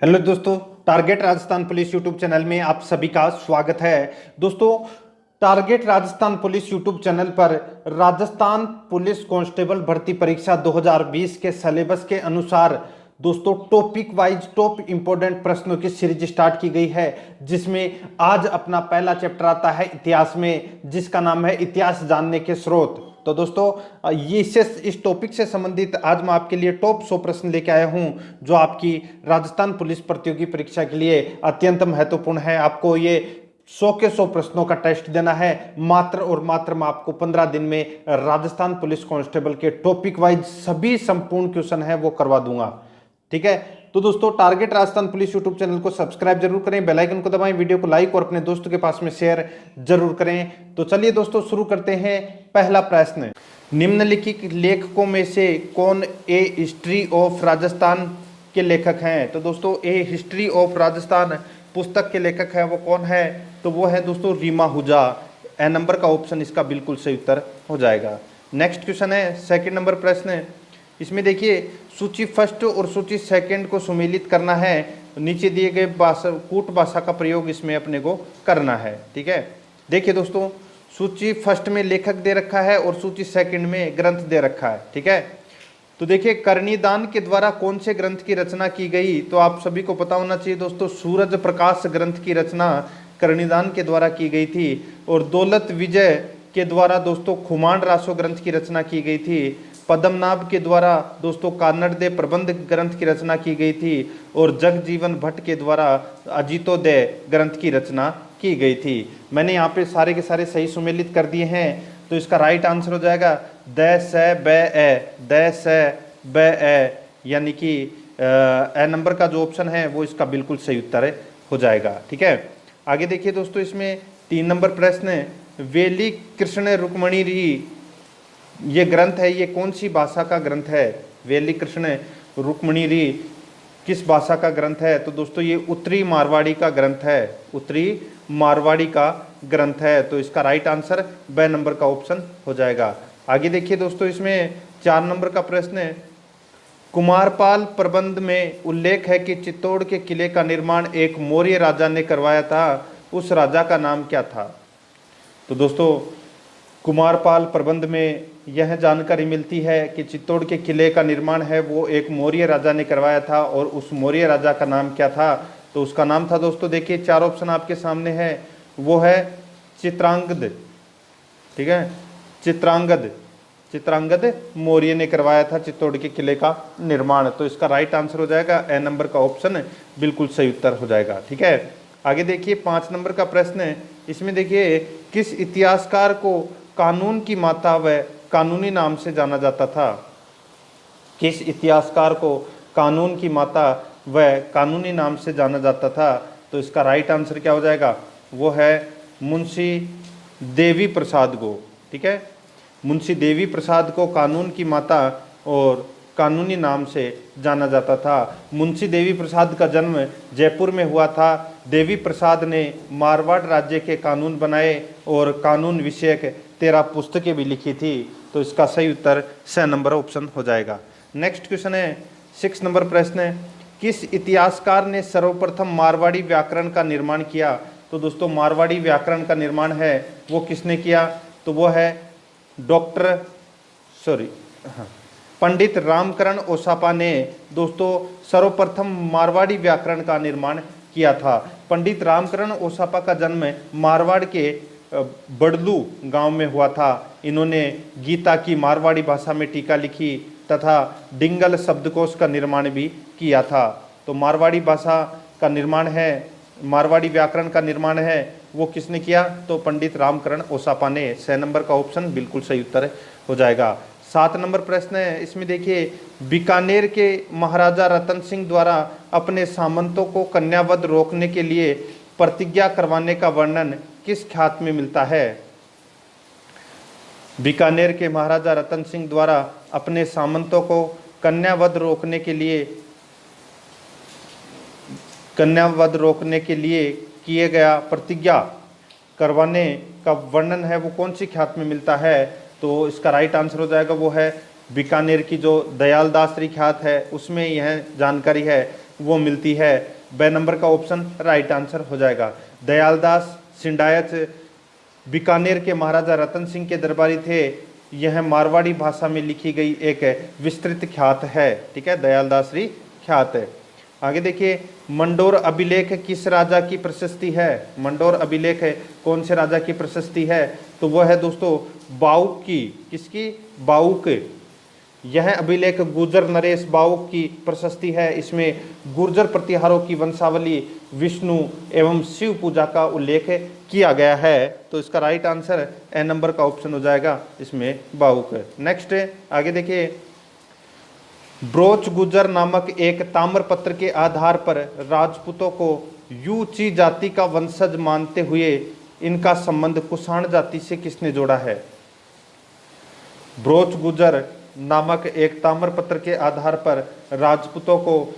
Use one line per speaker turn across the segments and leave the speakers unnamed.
Hello दोस्तों, target Rajasthan police YouTube channel में आप सभी का स्वागत है। दोस्तों, target Rajasthan police YouTube channel पर राजस्थान पुलिस कांस्टेबल भर्ती परीक्षा 2020 के सिलेबस के अनुसार दोस्तों टॉपिक वाइज टॉप इंपोर्टेंट प्रश्नों की सीरीज स्टार्ट की गई है, जिसमें आज अपना पहला चैप्टर आता है इतिहास में, जिसका नाम है इतिहास जानने के स्रोत। तो दोस्तों ये इस टॉपिक से संबंधित आज मैं आपके लिए टॉप 100 प्रश्न लेके आया हूं, जो आपकी राजस्थान पुलिस प्रतियोगी परीक्षा के लिए अत्यंत महत्वपूर्ण है। आपको ये 100 के 100 प्रश्नों का टेस्ट देना है। मात्र और मात्र मैं आपको 15 दिन में राजस्थान पुलिस कांस्टेबल के टॉपिक वाइज सभी संपूर्ण क्वेश्चन है वो करवा दूंगा। ठीक है, तो दोस्तों target Rajasthan police YouTube channel को सब्सक्राइब जरूर करें, बेल आइकन को दबाएं, वीडियो को लाइक और अपने दोस्तों के पास में शेयर जरूर करें। तो चलिए दोस्तों शुरू करते हैं। पहला प्रश्न, निम्नलिखित लेखकों में से कौन ए हिस्ट्री ऑफ राजस्थान के लेखक हैं? तो दोस्तों ए हिस्ट्री ऑफ राजस्थान पुस्तक के लेखक है वो कौन है? तो वो है दोस्तों रीमा हुजा। ए नंबर का ऑप्शन इसका बिल्कुल सही उत्तर हो जाएगा। नेक्स्ट क्वेश्चन है सेकंड नंबर प्रश्न। इसमें देखिए सूची फर्स्ट और सूची सेकंड को सुमेलित करना है। नीचे दिए गए भाषा कूट भाषा का प्रयोग इसमें अपने को करना है। ठीक है, देखिए दोस्तों सूची फर्स्ट में लेखक दे रखा है और सूची सेकंड में ग्रंथ दे रखा है। ठीक है, तो देखिए करणीदान के द्वारा कौन से ग्रंथ की रचना की गई? तो आप सभी को पता होना चाहिए दोस्तों, सूरज प्रकाश ग्रंथ की रचना करणीदान के द्वारा की गई थी। और दौलत विजय के द्वारा दोस्तों खुमान रासो ग्रंथ की रचना की गई थी। पद्मनाभ के द्वारा दोस्तों कान्नड़ दे प्रबंध ग्रंथ की रचना की गई थी। और जगजीवन भट्ट के द्वारा अजितोदय ग्रंथ की रचना की गई थी। मैंने यहाँ पे सारे के सारे सही सुमेलित कर दिए हैं, तो इसका राइट आंसर हो जाएगा द से ब ए, द से ब ए, यानी कि ए नंबर का जो ऑप्शन है वो इसका बिल्कुल सही उत्तर हो जाएगा। ठीक है, आगे देखिए दोस्तों इसमें 3 नंबर प्रश्न, वेली कृष्ण रुक्मणी री ये ग्रंथ है, ये कौन सी भाषा का ग्रंथ है? वेली कृष्ण रुक्मणी री किस भाषा का ग्रंथ है? तो दोस्तों ये उत्तरी मारवाड़ी का ग्रंथ है, उत्तरी मारवाड़ी का ग्रंथ है। तो इसका राइट आंसर ब नंबर का ऑप्शन हो जाएगा। आगे देखिए दोस्तों इसमें 4 नंबर का प्रश्न है, कुमारपाल प्रबंध में उल्लेख है कि चित्तौड़ के किले का निर्माण एक मौर्य राजा ने करवाया था, उस राजा का नाम क्या था? तो दोस्तों कुमारपाल प्रबंध में यह जानकारी मिलती है कि चित्तौड़ के किले का निर्माण है वो एक मौर्य राजा ने करवाया था, और उस मौर्य राजा का नाम क्या था? तो उसका नाम था दोस्तों, देखिए 4 ऑप्शन आपके सामने है, वो है चित्रांगद। ठीक है, चित्रांगद, चित्रांगद मौर्य ने करवाया था चित्तौड़ के किले का निर्माण। तो इसका राइट आंसर हो जाएगा ए नंबर का ऑप्शन बिल्कुल सही उत्तर हो जाएगा। ठीक है, आगे देखिए 5 नंबर का प्रश्न है। इसमें देखिए किस इतिहासकार को कानून की माता व कानूनी नाम से जाना जाता था? किस इतिहासकार को कानून की माता व कानूनी नाम से जाना जाता था? तो इसका राइट आंसर क्या हो जाएगा? वो है मुंशी देवी प्रसाद को। ठीक है, मुंशी देवी प्रसाद को कानून की माता और कानूनी नाम से जाना जाता था। मुंशी देवी प्रसाद का जन्म जयपुर में हुआ था। देवी प्रसाद ने मारवाड़ राज्य के कानून बनाए और कानून विषयक 13 पुस्तकें भी लिखी थी। तो इसका सही उत्तर स नंबर ऑप्शन हो जाएगा। नेक्स्ट क्वेश्चन है 6 नंबर प्रश्न है, किस इतिहासकार ने सर्वप्रथम मारवाड़ी व्याकरण का निर्माण किया? तो दोस्तों मारवाड़ी व्याकरण का निर्माण है वो किसने किया? तो वो है पंडित रामकरण ओसापा ने दोस्तों सर्वप्रथम मारवाड़ी व्याकरण का निर्माण किया था। पंडित रामकरण ओसापा का जन्म मारवाड़ के बड़लू गांव में हुआ था। इन्होंने गीता की मारवाड़ी भाषा में टीका लिखी तथा डिंगल शब्दकोश का निर्माण भी किया था। तो मारवाड़ी भाषा का निर्माण है, मारवाड़ी व्याकरण का निर्माण है वो किसने किया? तो पंडित रामकरण ओसापा ने। 6 नंबर का ऑप्शन बिल्कुल सही उत्तर हो जाएगा। 7 नंबर प्रश्न है। इसमें देखिए बीकानेर के महाराजा रतन सिंह द्वारा अपने सामंतों को कन्यावध रोकने के लिए प्रतिज्ञा करवाने का वर्णन किस ख्यात में मिलता है? बीकानेर के महाराजा रतन सिंह द्वारा अपने सामंतों को कन्यावध रोकने के लिए किए गया प्रतिज्ञा करवाने का वर्णन है वो कौन सी ख्यात में मिलता है? तो इसका राइट आंसर हो जाएगा वो है बीकानेर की जो दयालदास ख्यात है उसमें यह जानकारी है वो मिलती है। ब नंबर का ऑप्शन राइट आंसर हो जाएगा। दयालदास सिंडायत बीकानेर के महाराजा रतन सिंह के दरबारी थे। यह मारवाड़ी भाषा में लिखी गई एक विस्तृत ख्यात है। ठीक है, दयालदास री ख्यात है। आगे देखिए, मंडोर अभिलेख किस राजा की प्रशस्ति है? मंडोर अभिलेख कौन से राजा की प्रशस्ति है? तो वह है दोस्तों बाउक की। किसकी? बाउक। यह अभिलेख गुर्जर नरेश बाउक की प्रशस्ति है। इसमें गुर्जर प्रतिहारों की वंशावली, विष्णु एवं शिव पूजा का उल्लेख किया गया है। तो इसका राइट आंसर ए नंबर का ऑप्शन हो जाएगा, इसमें बाउक। नेक्स्ट आगे देखिए, ब्रोच गुर्जर नामक एक ताम्रपत्र के आधार पर राजपूतों को यूची जाति का वंशज मानते हुए इनका संबंध कुषाण जाति से किसने जोड़ा है? ब्रोच गुर्जर नामक एक ताम्रपत्र के आधार पर राजपूतों को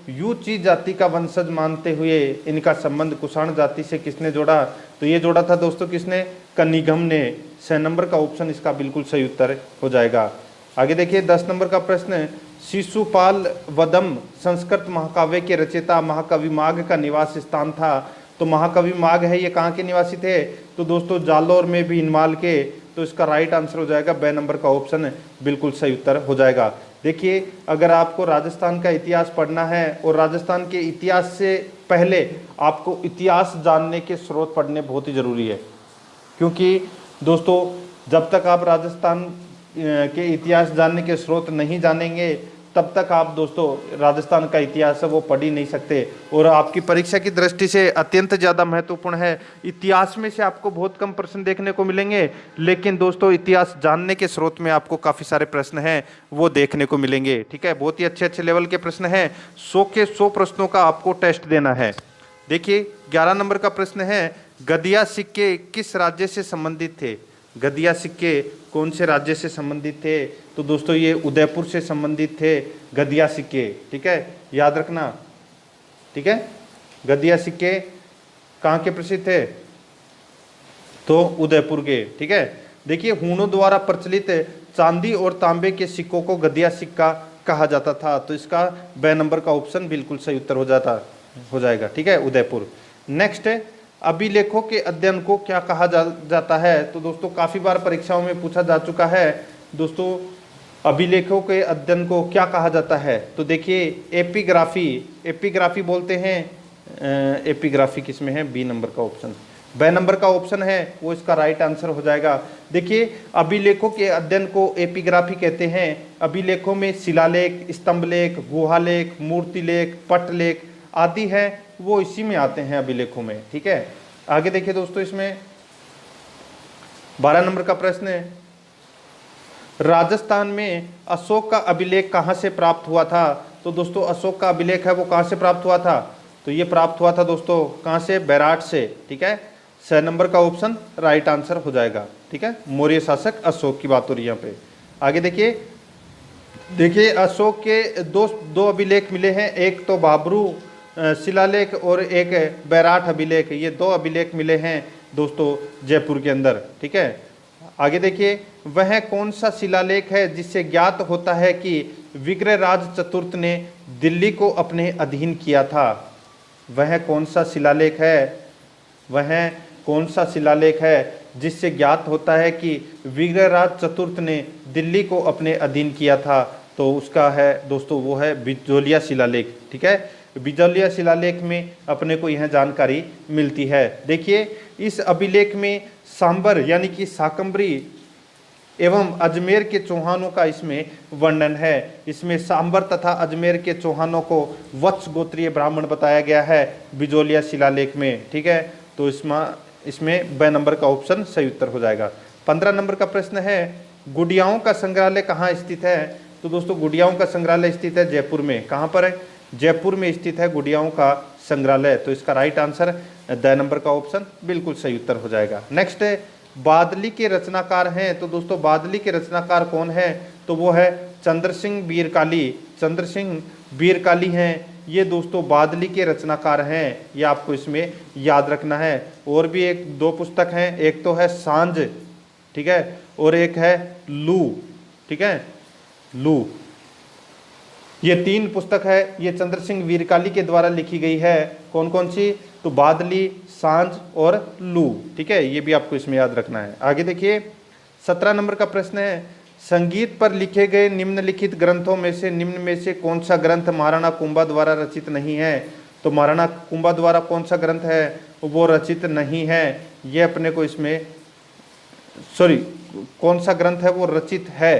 यूची जाति का वंशज मानते हुए इनका संबंध कुषाण जाति से किसने जोड़ा? तो ये जोड़ा था दोस्तों किसने? कनिघम ने। 6 नंबर का ऑप्शन इसका बिल्कुल सही उत्तर हो जाएगा। आगे देखिए 10 नंबर का प्रश्न, शिशुपाल वदम संस्कृत महाकाव्य के रचयिता महाकवि माघ का निवास स्थान था। तो महाकवि माघ है, ये कहाँ के निवासी थे? तो दोस्तों जालौर में भीनमाल के। तो इसका राइट आंसर हो जाएगा ब नंबर का ऑप्शन बिल्कुल सही उत्तर हो जाएगा। देखिए, अगर आपको राजस्थान का इतिहास पढ़ना है और राजस्थान के इतिहास से पहले आपको इतिहास जानने के स्रोत पढ़ने बहुत ही ज़रूरी है, क्योंकि दोस्तों जब तक आप राजस्थान के इतिहास जानने के स्रोत नहीं जानेंगे तब तक आप दोस्तों राजस्थान का इतिहास है वो पढ़ ही नहीं सकते। और आपकी परीक्षा की दृष्टि से अत्यंत ज़्यादा महत्वपूर्ण है। इतिहास में से आपको बहुत कम प्रश्न देखने को मिलेंगे, लेकिन दोस्तों इतिहास जानने के स्रोत में आपको काफ़ी सारे प्रश्न हैं वो देखने को मिलेंगे। ठीक है, बहुत ही अच्छे अच्छे लेवल के प्रश्न हैं। 100 के 100 प्रश्नों का आपको टेस्ट देना है। देखिए 11 नंबर का प्रश्न है, गदिया सिक्के किस राज्य से संबंधित थे? गदिया सिक्के कौन से राज्य से संबंधित थे? तो दोस्तों ये उदयपुर से संबंधित थे गदिया सिक्के। ठीक है, याद रखना। ठीक है, गदिया सिक्के कहाँ के प्रसिद्ध थे? तो उदयपुर के। ठीक है, देखिए हूणों द्वारा प्रचलित चांदी और तांबे के सिक्कों को गदिया सिक्का कहा जाता था। तो इसका ब नंबर का ऑप्शन बिल्कुल सही उत्तर हो जाएगा। ठीक है, उदयपुर। नेक्स्ट है, अभिलेखों के अध्ययन को क्या कहा जाता है? तो दोस्तों काफ़ी बार परीक्षाओं में पूछा जा चुका है दोस्तों, अभिलेखों के अध्ययन को क्या कहा जाता है? तो देखिए एपिग्राफी बोलते हैं। एपिग्राफी किस में है? बी नंबर का ऑप्शन। ब नंबर का ऑप्शन है वो इसका राइट आंसर हो जाएगा। देखिए अभिलेखों के अध्ययन को एपिग्राफी कहते हैं। अभिलेखों में शिलालेख, स्तंभलेख, गुहालेख, मूर्तिलेख, पटलेख आदि है वो इसी में आते हैं अभिलेखों में। ठीक है, आगे देखिए दोस्तों, इसमें 12 नंबर का प्रश्न है, राजस्थान में अशोक का अभिलेख कहाँ से प्राप्त हुआ था? तो दोस्तों अशोक का अभिलेख है वो कहाँ से प्राप्त हुआ था? तो ये प्राप्त हुआ था दोस्तों कहाँ से? बैराट से। ठीक है, 6 नंबर का ऑप्शन राइट आंसर हो जाएगा। ठीक है, मौर्य शासक अशोक की बात हो रही है यहाँ पे। आगे देखिए अशोक के दो अभिलेख मिले हैं, एक तो बाबरू शिलालेख और एक बैराट अभिलेख। ये 2 अभिलेख मिले हैं दोस्तों जयपुर के अंदर। ठीक है, आगे देखिए, वह कौन सा शिलालेख है जिससे ज्ञात होता है कि विग्रहराज चतुर्थ ने दिल्ली को अपने अधीन किया था? वह कौन सा शिलालेख है जिससे ज्ञात होता है कि विग्रहराज चतुर्थ ने दिल्ली को अपने अधीन किया था? तो उसका है दोस्तों वो है बिजोलिया शिलालेख। ठीक है, बिजोलिया शिलालेख में अपने को यह जानकारी मिलती है। देखिए इस अभिलेख में सांबर यानी कि शाकंभरी एवं अजमेर के चौहानों का इसमें वर्णन है। इसमें सांबर तथा अजमेर के चौहानों को वत्स गोत्रीय ब्राह्मण बताया गया है बिजोलिया शिलालेख में। ठीक है, तो इसमें ब नंबर का ऑप्शन सही उत्तर हो जाएगा। 15 नंबर का प्रश्न है, गुड़ियाओं का संग्रहालय कहाँ स्थित है? तो दोस्तों गुड़ियाओं का संग्रहालय स्थित है जयपुर में। कहाँ पर है? जयपुर में स्थित है गुड़ियाओं का संग्रहालय। तो इसका राइट आंसर द नंबर का ऑप्शन बिल्कुल सही उत्तर हो जाएगा। नेक्स्ट है, बादली के रचनाकार हैं। तो दोस्तों बादली के रचनाकार कौन है? तो वो है चंद्र सिंह बीरकाली हैं। ये दोस्तों बादली के रचनाकार हैं, ये आपको इसमें याद रखना है। और भी 2 पुस्तक हैं, एक तो है सांझ, ठीक है, और एक है लू। ठीक है, लू। ये 3 पुस्तक है, ये चंद्र सिंह वीरकाली के द्वारा लिखी गई है। कौन कौन सी? तो बादली, सांझ और लू। ठीक है, ये भी आपको इसमें याद रखना है। आगे देखिए 17 नंबर का प्रश्न है, संगीत पर लिखे गए निम्नलिखित ग्रंथों में से निम्न में से कौन सा ग्रंथ महाराणा कुंभा द्वारा रचित नहीं है? तो महाराणा कुंभा द्वारा कौन सा ग्रंथ है वो रचित नहीं है, ये अपने को इसमें कौन सा ग्रंथ है वो रचित है।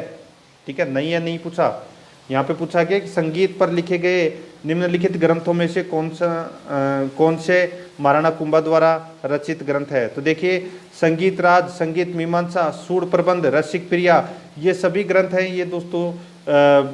ठीक है, नहीं है नहीं पूछा, यहाँ पे पूछा गया कि संगीत पर लिखे गए निम्नलिखित ग्रंथों में से कौन से महाराणा कुंभा द्वारा रचित ग्रंथ है। तो देखिए संगीत राज, संगीत मीमांसा, सूर प्रबंध, रसिक प्रिया, ये सभी ग्रंथ हैं ये दोस्तों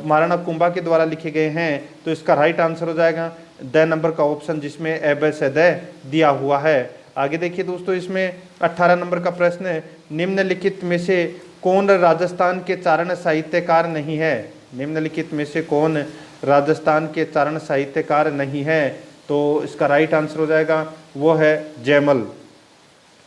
महाराणा कुंभा के द्वारा लिखे गए हैं। तो इसका राइट आंसर हो जाएगा द नंबर का ऑप्शन, जिसमें एबेसद दिया हुआ है। आगे देखिए दोस्तों इसमें 18 नंबर का प्रश्न है, निम्नलिखित में से कौन राजस्थान के चारण साहित्यकार नहीं है? निम्नलिखित में से कौन राजस्थान के चारण साहित्यकार नहीं है? तो इसका राइट आंसर हो जाएगा वो है जयमल।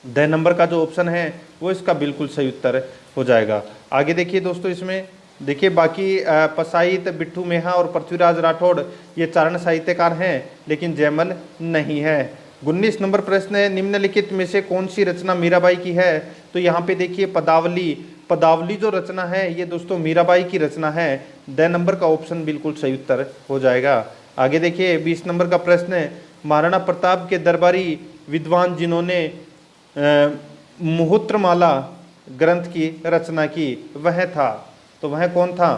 द नंबर का जो ऑप्शन है वो इसका बिल्कुल सही उत्तर हो जाएगा। आगे देखिए दोस्तों इसमें देखिए बाकी पसाईत, बिट्ठू मेहा और पृथ्वीराज राठौड़ ये चारण साहित्यकार हैं, लेकिन जयमल नहीं है। 19 नंबर प्रश्न है, निम्नलिखित में से कौन सी रचना मीराबाई की है? तो यहाँ पे देखिए पदावली, पदावली जो रचना है ये दोस्तों मीराबाई की रचना है। द नंबर का ऑप्शन बिल्कुल सही उत्तर हो जाएगा। आगे देखिए 20 नंबर का प्रश्न है, महाराणा प्रताप के दरबारी विद्वान जिन्होंने मुहूर्तमाला ग्रंथ की रचना की वह था, तो वह कौन था?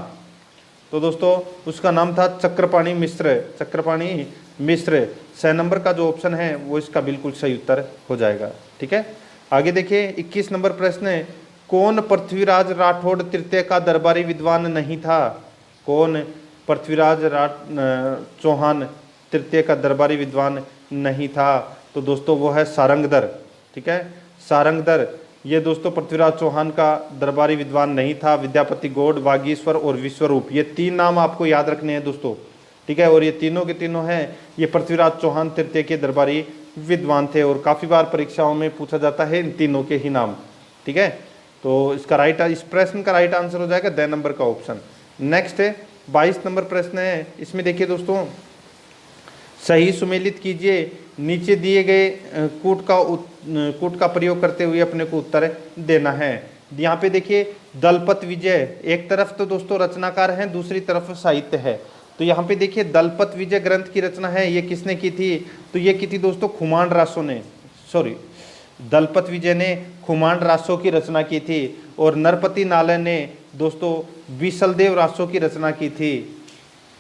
तो दोस्तों उसका नाम था चक्रपाणी मिश्र। चक्रपाणी मिश्र। 6 नंबर का जो ऑप्शन है वो इसका बिल्कुल सही उत्तर हो जाएगा। ठीक है, आगे देखिए 21 नंबर प्रश्न है, कौन पृथ्वीराज राठौड़ तृतीय का दरबारी विद्वान नहीं था? कौन पृथ्वीराज चौहान तृतीय का दरबारी विद्वान नहीं था? तो दोस्तों वो है सारंगधर। ठीक है, सारंगधर ये दोस्तों पृथ्वीराज चौहान का दरबारी विद्वान नहीं था। विद्यापति गौड़, वागीश्वर और विश्वरूप, ये 3 नाम आपको याद रखने हैं दोस्तों। ठीक है, और ये तीनों के तीनों हैं ये पृथ्वीराज चौहान तृतीय के दरबारी विद्वान थे, और काफ़ी बार परीक्षाओं में पूछा जाता है इन तीनों के ही नाम। ठीक है, तो इसका इस प्रश्न का राइट आंसर हो जाएगा द नंबर का ऑप्शन। नेक्स्ट है 22 नंबर प्रश्न है, इसमें देखिए दोस्तों सही सुमेलित कीजिए, नीचे दिए गए कूट का प्रयोग करते हुए अपने को उत्तर देना है। यहाँ पे देखिए दलपत विजय, एक तरफ तो दोस्तों रचनाकार हैं, दूसरी तरफ साहित्य है। तो यहाँ पे देखिए दलपत विजय ग्रंथ की रचना है, ये किसने की थी? तो ये की थी दोस्तों खुमान रासो ने, दलपत विजय ने खुमान रासो की रचना की थी, और नरपति नाले ने दोस्तों बीसलदेव रासो की रचना की थी।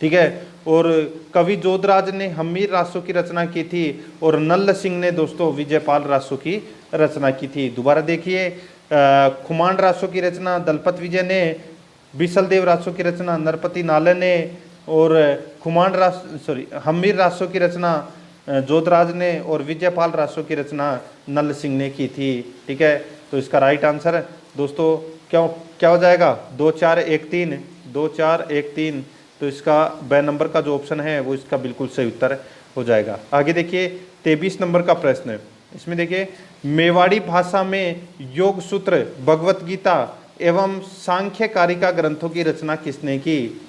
ठीक है, और कवि जोधराज ने हमीर रासो की रचना की थी, और नल्ल सिंह ने दोस्तों विजयपाल रासो की रचना की थी। दोबारा देखिए खुमान रासो की रचना दलपत विजय ने, बीसलदेव रासो की रचना नरपति नाले ने, और हमीर रासो की रचना जोधराज ने, और विजयपाल रासो की रचना नल्ल सिंह ने की थी। ठीक है, तो इसका राइट आंसर दोस्तों क्या हो जाएगा? 2 4 1 3, 2 4 1 3। तो इसका ब नंबर का जो ऑप्शन है वो इसका बिल्कुल सही उत्तर हो जाएगा। आगे देखिए 23 नंबर का प्रश्न है, इसमें देखिए मेवाड़ी भाषा में योग सूत्र, भगवत गीता एवं सांख्य कारिका ग्रंथों की रचना किसने की?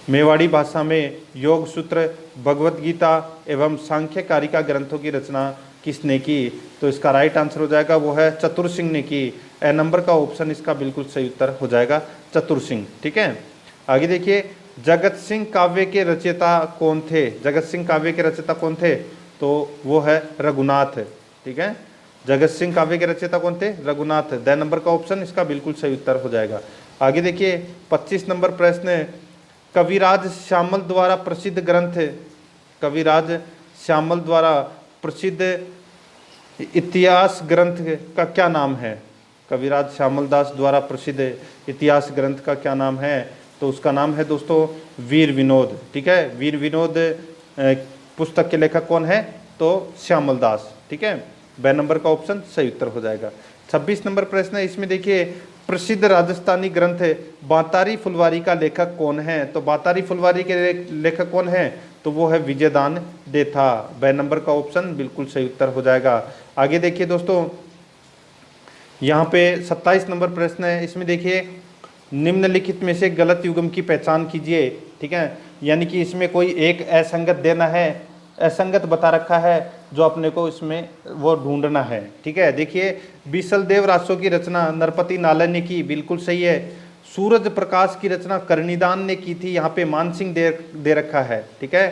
मेवाड़ी भाषा में योग सूत्र, भगवत गीता एवं सांख्य कारिका ग्रंथों की रचना किसने की? तो इसका राइट आंसर हो जाएगा वो है चतुर सिंह ने की। ए नंबर का ऑप्शन इसका बिल्कुल सही उत्तर हो जाएगा चतुर सिंह। ठीक है, आगे देखिए जगत सिंह काव्य के रचयिता कौन थे? जगत सिंह काव्य के रचयिता कौन थे? तो वो है रघुनाथ। ठीक है, जगत सिंह काव्य के रचयिता कौन थे? रघुनाथ। द नंबर का ऑप्शन इसका बिल्कुल सही उत्तर हो जाएगा। आगे देखिए 25 नंबर प्रश्न, कविराज श्यामल द्वारा प्रसिद्ध ग्रंथ, कविराज श्यामल द्वारा प्रसिद्ध इतिहास ग्रंथ का क्या नाम है? कविराज श्यामल दास द्वारा प्रसिद्ध इतिहास ग्रंथ का क्या नाम है? तो उसका नाम है दोस्तों वीर विनोद। ठीक है, वीर विनोद पुस्तक के लेखक कौन है? तो श्यामल दास। ठीक है, ब नंबर का ऑप्शन सही उत्तर हो जाएगा। 26 नंबर प्रश्न है, इसमें देखिए प्रसिद्ध राजस्थानी ग्रंथ बातारी फुलवारी का लेखक कौन है? तो बातारी फुलवारी के लेखक कौन है? तो वो है विजयदान देथा। ब नंबर का ऑप्शन बिल्कुल सही उत्तर हो जाएगा। आगे देखिए दोस्तों यहाँ पे 27 नंबर प्रश्न है, इसमें देखिए निम्नलिखित में से गलत युग्म की पहचान कीजिए। ठीक है, यानी कि इसमें कोई एक असंगत देना है, असंगत बता रखा है जो अपने को इसमें वो ढूंढना है। ठीक है, देखिए बीसलदेव रासो की रचना नरपति नालन ने की, बिल्कुल सही है। सूरज प्रकाश की रचना कर्णिदान ने की थी, यहाँ पे मानसिंह दे रखा है। ठीक है,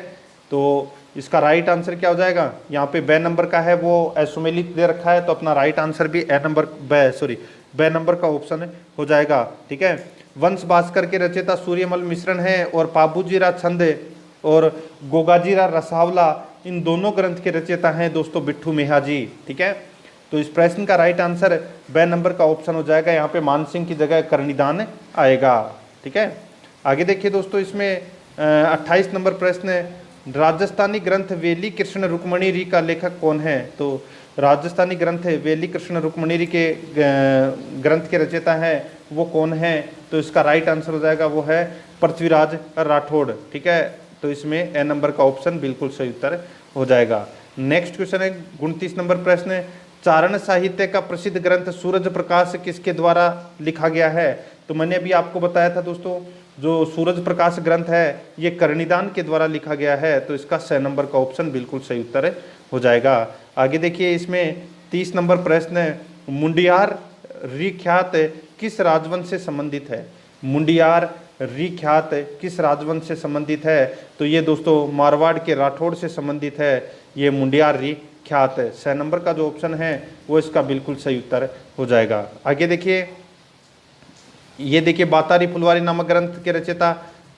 तो इसका राइट आंसर क्या हो जाएगा, यहाँ पे बे नंबर का है वो असुमेलित दे रखा है, तो अपना राइट आंसर भी बे नंबर का ऑप्शन हो जाएगा। ठीक है, वंश भास्कर के रचयिता सूर्यमल मिश्रण है और पाबूजीरा छंद और गोगाजीरा रसावला, इन दोनों ग्रंथ के रचयिता हैं दोस्तों बिट्ठू मेहा जी। ठीक है, तो इस प्रश्न का राइट आंसर बे नंबर का ऑप्शन हो जाएगा, यहाँ पे मानसिंह की जगह कर्णिदान आएगा। ठीक है, आगे देखिए दोस्तों, इसमें 28 नंबर प्रश्न है, राजस्थानी ग्रंथ वेली कृष्ण रुक्मणी री का लेखक कौन है। तो राजस्थानी ग्रंथ वेली कृष्ण रुक्मणी री के ग्रंथ के रचयिता हैं वो कौन है, तो इसका राइट आंसर हो जाएगा वो है पृथ्वीराज राठौड़। ठीक है, तो इसमें ए नंबर का ऑप्शन बिल्कुल सही उत्तर हो जाएगा। नेक्स्ट क्वेश्चन है 29 नंबर प्रश्न है, चारण साहित्य का प्रसिद्ध ग्रंथ सूरज प्रकाश किसके द्वारा लिखा गया है। तो मैंने अभी आपको बताया था दोस्तों, जो सूरज प्रकाश ग्रंथ है ये कर्णिदान के द्वारा लिखा गया है, तो इसका 6 नंबर का ऑप्शन बिल्कुल सही उत्तर हो जाएगा। आगे देखिए, इसमें 30 नंबर प्रश्न है, मुंडियार रीख्यात किस राजवंश से संबंधित है। मुंडियार रीख्यात किस राजवंश से संबंधित है, तो ये दोस्तों मारवाड़ के राठौड़ से संबंधित है, ये मुंडियार रीख्यात। 6 नंबर का जो ऑप्शन है वो इसका बिल्कुल सही उत्तर हो जाएगा। आगे देखिए, ये देखिए बातारी फुलवारी नामक ग्रंथ के रचयिता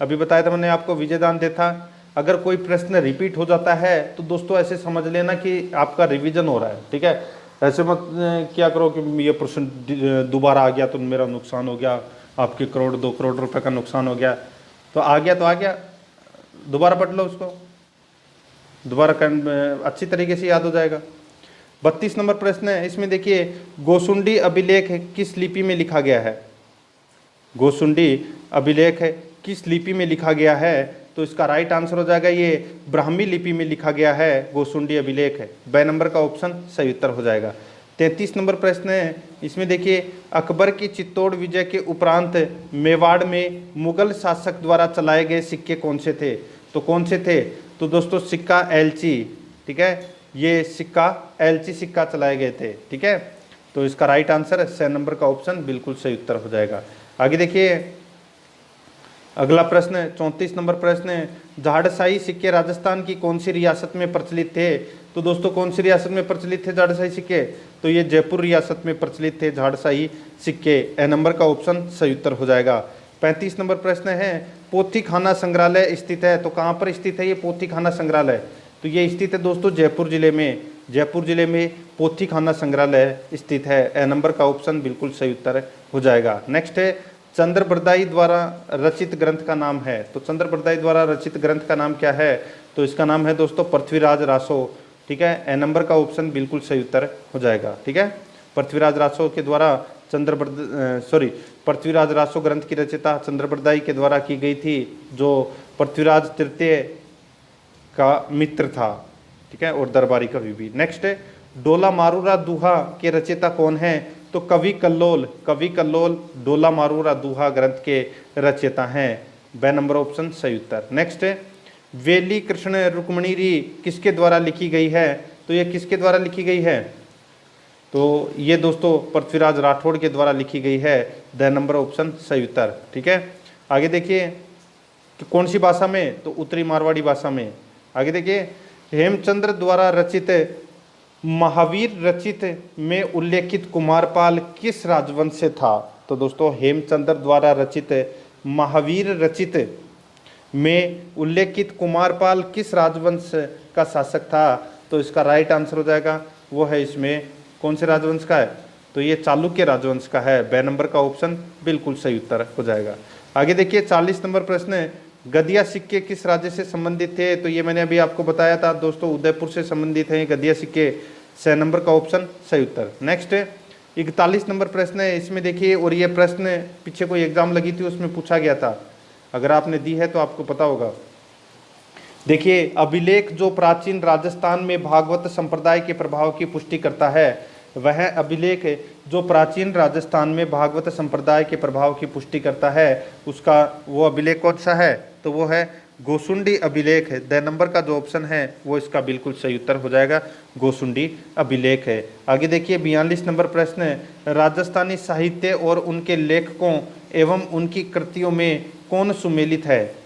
अभी बताया था मैंने आपको, विजयदान दे था। अगर कोई प्रश्न रिपीट हो जाता है तो दोस्तों ऐसे समझ लेना कि आपका रिवीजन हो रहा है। ठीक है, ऐसे मत क्या करो कि ये प्रश्न दोबारा आ गया तो मेरा नुकसान हो गया, आपके करोड़ 2 करोड़ रुपए का नुकसान हो गया। तो आ गया, दोबारा पढ़ लो उसको, दोबारा अच्छी तरीके से याद हो जाएगा। 32 नंबर प्रश्न है, इसमें देखिए गोसुंडी अभिलेख किस लिपि में लिखा गया है। गोसुंडी अभिलेख किस लिपि में लिखा गया है, तो इसका राइट आंसर हो जाएगा ये ब्राह्मी लिपि में लिखा गया है गोसुंडी अभिलेख है, बे नंबर का ऑप्शन सही उत्तर हो जाएगा। 33 नंबर प्रश्न है, इसमें देखिए अकबर की चित्तौड़ विजय के उपरांत मेवाड़ में मुगल शासक द्वारा चलाए गए सिक्के कौन से थे। तो कौन से थे, तो दोस्तों सिक्का एलची। ठीक है, ये सिक्का एलची सिक्का चलाए गए थे। ठीक है, तो इसका राइट आंसर 6 नंबर का ऑप्शन बिल्कुल सही उत्तर हो जाएगा। आगे देखिए अगला प्रश्न 34 नंबर प्रश्न है, झाड़साई सिक्के राजस्थान की कौन सी रियासत में प्रचलित थे। तो दोस्तों कौन सी रियासत में प्रचलित थे झाड़साई सिक्के, तो ये जयपुर रियासत में प्रचलित थे झाड़साई सिक्के, ए नंबर का ऑप्शन सही उत्तर हो जाएगा। 35 नंबर प्रश्न है, पोथी खाना संग्रहालय स्थित है, तो कहाँ पर स्थित है ये पोथी खाना संग्रहालय, तो ये स्थित है दोस्तों जयपुर जिले में। जयपुर जिले में पोथी खाना संग्रहालय स्थित है, ए नंबर का ऑप्शन बिल्कुल सही उत्तर हो जाएगा। नेक्स्ट है, चंद्रबरदाई द्वारा रचित ग्रंथ का नाम है। तो चंद्रबरदाई द्वारा रचित ग्रंथ का नाम क्या है, तो इसका नाम है दोस्तों पृथ्वीराज रासो। ठीक है, ए नंबर का ऑप्शन बिल्कुल सही उत्तर हो जाएगा। ठीक है, पृथ्वीराज रासो के द्वारा पृथ्वीराज रासो ग्रंथ की रचना चंद्रबरदाई के द्वारा की गई थी, जो पृथ्वीराज तृतीय का मित्र था। ठीक है, और दरबारी कवि भी। नेक्स्ट है, डोला मारूरा दूहा के रचयिता कौन है, तो कवि कल्लोल डोला मारूरा दूहा ग्रंथ के रचयिता हैं, बे नंबर ऑप्शन सही उत्तर। नेक्स्ट है, वेली कृष्ण रुक्मणी री किसके द्वारा लिखी गई है, तो ये किसके द्वारा लिखी गई है, तो ये दोस्तों पृथ्वीराज राठौड़ के द्वारा लिखी गई है, द नंबर ऑप्शन सही उत्तर। ठीक है, आगे देखिए कि कौन सी भाषा में, तो उत्तरी मारवाड़ी भाषा में। आगे देखिए, हेमचंद्र द्वारा रचित महावीर रचित में उल्लेखित कुमारपाल किस राजवंश से था। तो दोस्तों हेमचंद्र द्वारा रचित महावीर रचित में उल्लेखित कुमारपाल किस राजवंश का शासक था, तो इसका राइट आंसर हो जाएगा वो है इसमें कौन से राजवंश का है, तो ये चालुक्य राजवंश का है, बे नंबर का ऑप्शन बिल्कुल सही उत्तर हो जाएगा। आगे देखिए 40 नंबर प्रश्न है, गदिया सिक्के किस राज्य से संबंधित थे, तो ये मैंने अभी आपको बताया था दोस्तों उदयपुर से संबंधित है गदिया सिक्के, 6 नंबर का ऑप्शन सही उत्तर। नेक्स्ट 41 नंबर प्रश्न है, इसमें देखिए, और ये प्रश्न पीछे कोई एग्जाम लगी थी उसमें पूछा गया था, अगर आपने दी है तो आपको पता होगा। देखिए अभिलेख जो प्राचीन राजस्थान में भागवत संप्रदाय के प्रभाव की पुष्टि करता है, वह अभिलेख जो प्राचीन राजस्थान में भागवत संप्रदाय के प्रभाव की पुष्टि करता है, उसका वो अभिलेख कौन सा है? तो वो है गोसुंडी अभिलेख है। द नंबर का जो ऑप्शन है वो इसका बिल्कुल सही उत्तर हो जाएगा, गोसुंडी अभिलेख है। आगे देखिए 42 नंबर प्रश्न है, राजस्थानी साहित्य और उनके लेखकों एवं उनकी कृतियों में कौन सुमेलित है?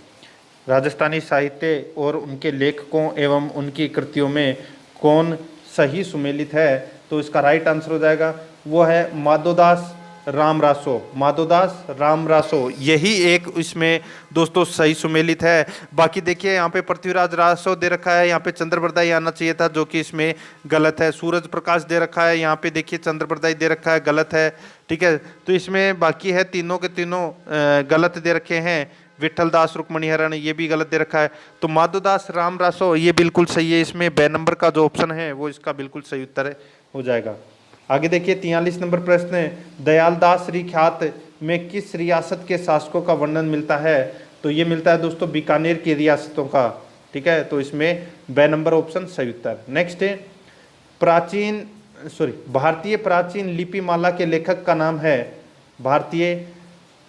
राजस्थानी साहित्य और उनके लेखकों एवं उनकी कृतियों में कौन सही सुमेलित है? तो इसका राइट आंसर हो जाएगा वो है माधोदास रामरासो। माधोदास रामरासो यही एक इसमें दोस्तों सही सुमेलित है। बाकी देखिए यहाँ पे पृथ्वीराज रासो दे रखा है, यहाँ पे चंद्रप्रदाई आना चाहिए था जो कि इसमें गलत है। सूरज प्रकाश दे रखा है, यहाँ पे देखिए चंद्रप्रदाई दे रखा है, गलत है। ठीक है, तो इसमें बाकी है तीनों के तीनों गलत दे रखे हैं। विठल दास रुक्मणीहरण ये भी गलत दे रखा है। तो माधोदास रामरासो ये बिल्कुल सही है। इसमें बे नंबर का जो ऑप्शन है वो इसका बिल्कुल सही उत्तर हो जाएगा। आगे देखिए 43 नंबर प्रश्न है, दयालदास रिख्यात में किस रियासत के शासकों का वर्णन मिलता है? तो ये मिलता है दोस्तों बीकानेर की रियासतों का। ठीक है, तो इसमें बे नंबर ऑप्शन सही उत्तर। नेक्स्ट है भारतीय प्राचीन लिपिमाला के लेखक का नाम है। भारतीय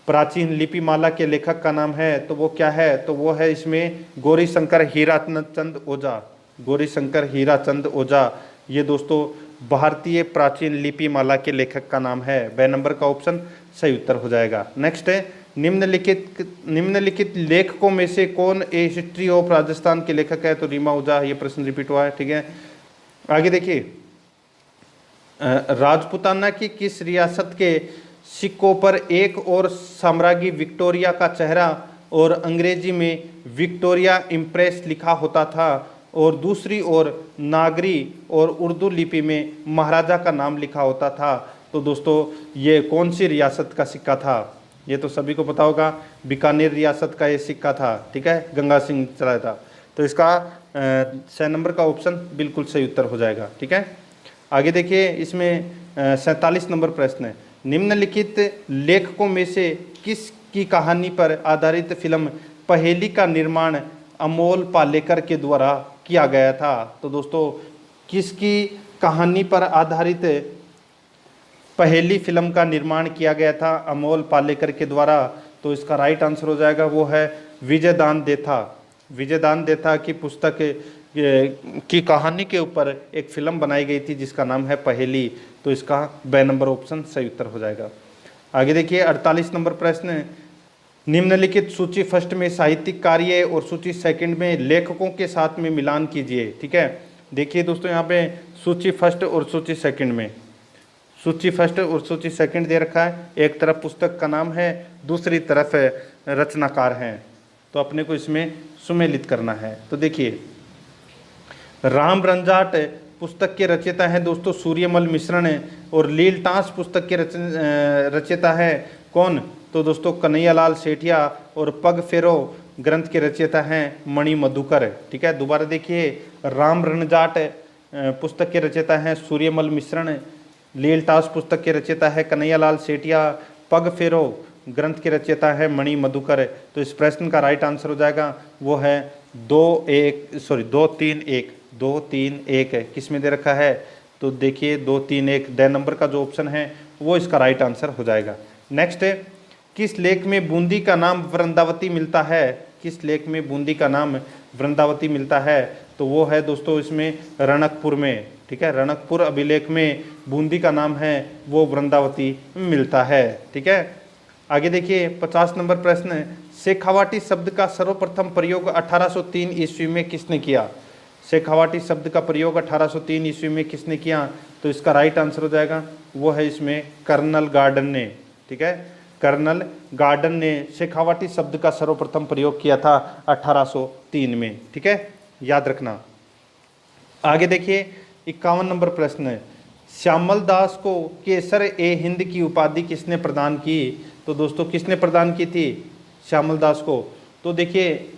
प्राचीन लिपिमाला के लेखक का नाम है तो वो क्या है? तो वो है इसमें गौरीशंकर हीराचंद ओझा। गौरीशंकर हीराचंद ओझा ये दोस्तों भारतीय प्राचीन लिपिमाला के लेखक का नाम है। बे नंबर का ऑप्शन सही उत्तर हो जाएगा। नेक्स्ट है निम्नलिखित लेखकों में से कौन ए हिस्ट्री ऑफ राजस्थान के लेखक है? तो रीमा ओझा। ये प्रश्न रिपीट हुआ है। ठीक है, आगे देखिए राजपुताना की किस रियासत के सिक्कों पर एक और साम्राज्ञी विक्टोरिया का चेहरा और अंग्रेजी में विक्टोरिया इम्प्रेस लिखा होता था और दूसरी ओर नागरी और उर्दू लिपि में महाराजा का नाम लिखा होता था? तो दोस्तों ये कौन सी रियासत का सिक्का था? ये तो सभी को पता होगा, बीकानेर रियासत का ये सिक्का था। ठीक है, गंगा सिंह चलाया था। तो इसका 6 नंबर का ऑप्शन बिल्कुल सही उत्तर हो जाएगा। ठीक है, आगे देखिए इसमें 47 नंबर प्रश्न है, निम्नलिखित लेखकों में से किसकी कहानी पर आधारित फिल्म पहेली का निर्माण अमोल पालेकर के द्वारा किया गया था? तो दोस्तों किसकी कहानी पर आधारित पहेली फिल्म का निर्माण किया गया था अमोल पालेकर के द्वारा? तो इसका राइट आंसर हो जाएगा वो है विजयदान देथा। विजयदान देथा की पुस्तक की कहानी के ऊपर एक फिल्म बनाई गई थी जिसका नाम है पहेली। तो इसका बे नंबर ऑप्शन सही उत्तर हो जाएगा। आगे देखिए 48 नंबर प्रश्न, निम्नलिखित सूची फर्स्ट में साहित्यिक कार्य और सूची सेकंड में लेखकों के साथ में मिलान कीजिए। ठीक है, देखिए दोस्तों यहाँ पे सूची फर्स्ट और सूची सेकंड में सूची फर्स्ट और सूची सेकंड दे रखा है। एक तरफ पुस्तक का नाम है, दूसरी तरफ रचनाकार हैं। तो अपने को इसमें सुमेलित करना है। तो देखिए राम रंजाट पुस्तक के रचयिता हैं दोस्तों सूर्यमल मिश्रण और लीलटास पुस्तक के रचयिता है कौन? तो दोस्तों कन्हैयालाल सेठिया और पग फेरो ग्रंथ के रचयिता हैं मणि मधुकर। ठीक है, दोबारा देखिए राम रंजाट पुस्तक के रचयिता हैं सूर्यमल मिश्रण, लीलटास पुस्तक के रचयिता है कन्हैयालाल सेठिया, पग फेरो ग्रंथ के रचयिता है मणि मधुकर। तो इस प्रश्न का राइट आंसर हो जाएगा वो है 2-3-1 है। किस में दे रखा है? तो देखिए 2-3-1 ड नंबर का जो ऑप्शन है वो इसका राइट आंसर हो जाएगा। नेक्स्ट है किस लेख में बूंदी का नाम वृंदावती मिलता है? किस लेख में बूंदी का नाम वृंदावती मिलता है? तो वो है दोस्तों इसमें रणकपुर में। ठीक है, रणकपुर अभिलेख में बूंदी का नाम है वो वृंदावती मिलता है। ठीक है, आगे देखिए 50 नंबर प्रश्न, शेखावाटी शब्द का सर्वप्रथम प्रयोग 1803 ईस्वी में किसने किया? शेखावाटी शब्द का प्रयोग 1803 ईस्वी में किसने किया? तो इसका राइट आंसर हो जाएगा वो है इसमें कर्नल गार्डन ने। ठीक है, कर्नल गार्डन ने शेखावाटी शब्द का सर्वप्रथम प्रयोग किया था 1803 में। ठीक है, याद रखना। आगे देखिए 51 नंबर प्रश्न है, श्यामल दास को केसर ए हिंद की उपाधि किसने प्रदान की? तो दोस्तों किसने प्रदान की थी श्यामल दास को? तो देखिए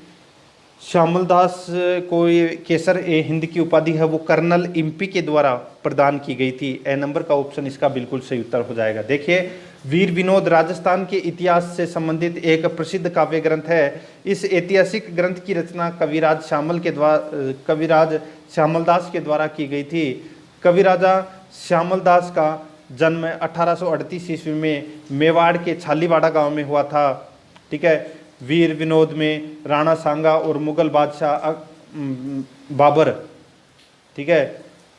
श्यामल दास को ये केसर ए हिंद की उपाधि है वो कर्नल इम्पी के द्वारा प्रदान की गई थी। ए नंबर का ऑप्शन इसका बिल्कुल सही उत्तर हो जाएगा। देखिए वीर विनोद राजस्थान के इतिहास से संबंधित एक प्रसिद्ध काव्य ग्रंथ है। इस ऐतिहासिक ग्रंथ की रचना कविराज श्यामल दास के द्वारा की गई थी। कविराजा श्यामल दास का जन्म 1838 ईस्वी में मेवाड़ के छालीवाड़ा गांव में हुआ था। ठीक है। वीर विनोद में राणा सांगा और मुगल बादशाह बाबर, ठीक है,